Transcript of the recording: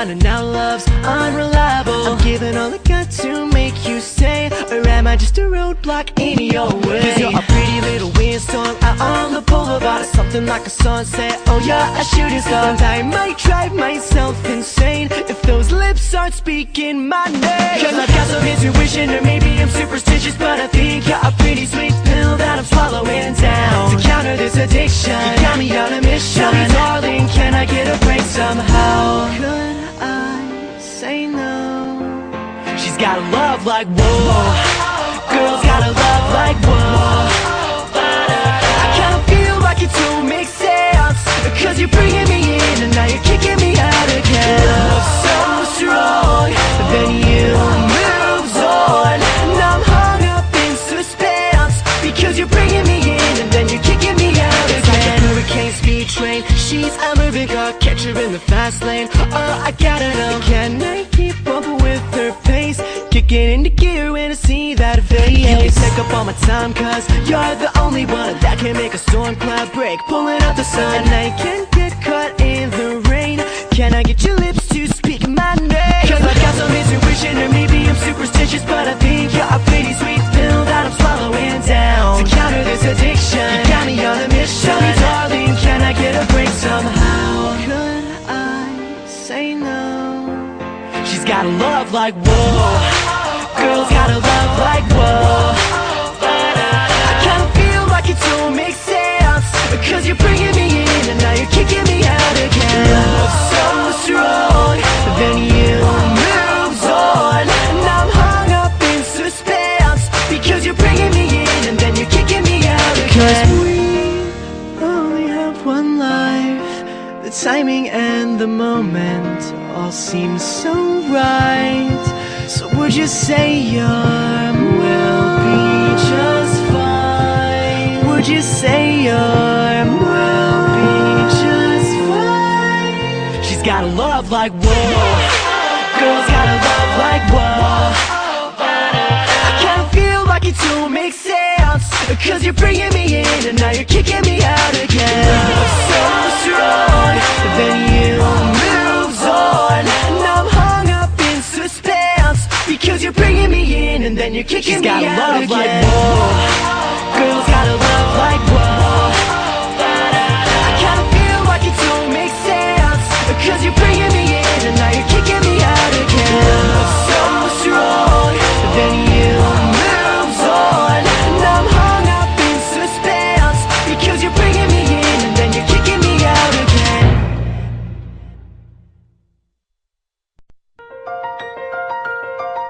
down and now love's unreliable. I'm giving all I got to make you stay, or am I just a roadblock in your way? 'Cause you're a pretty little windstorm out on the boulevard, something like a sunset, oh you're a shooting star. And I might drive myself insane if those lips aren't speaking my name. 'Cause I've got some intuition, or maybe I'm superstitious, but I think you're a pretty sweet pill that I'm swallowing down. To counter this addiction, you got me on a mission. Tell me darling, can I get a break somehow? Could I say no? She's got a love like whoa, girls got a love like whoa. I kinda feel like it don't make sense, 'cause you're bringing me in and now you're kicking me out again. Love so strong, then you moves on, and I'm hung up in suspense, because you're bringing me in and then you're kicking me out again. It's like a hurricane speed train, she's a moving car, catch her in the fast lane. Oh, I gotta know, can I keep up with her pace? Kicking into gear when I see that face. You can take up all my time, 'cause you're the only one that can make a storm cloud break, pulling up the sun. And I can't get caught in the rain, can I get your lips to speak my name? 'Cause I got some intuition, or maybe I'm superstitious, but I think you're a pretty sweet pill that I'm swallowing down. To counter this addiction, you got me on a mission. Tell me darling, can I get a break somehow? Could I say no? She's got a love like whoa, girls got a love like whoa. I kinda feel like it don't make sense, 'cause you're bringing me in and now you're kicking me out again. Love so strong, then you moves on, and I'm hung up in suspense, because you're bringing me in and then you're kicking me out again. 'Cause we only have one life, the timing and the moment all seem so right. So would you say your will be just fine? Would you say your will be just fine? She's got a love like whoa, girls got a love like whoa. I kinda feel like it don't make sense, 'cause you're bringing me in and now you're kicking me out again. Love so strong, then you moves on, and I'm hung up in suspense, because you're bringing me in and then you're kicking me out again.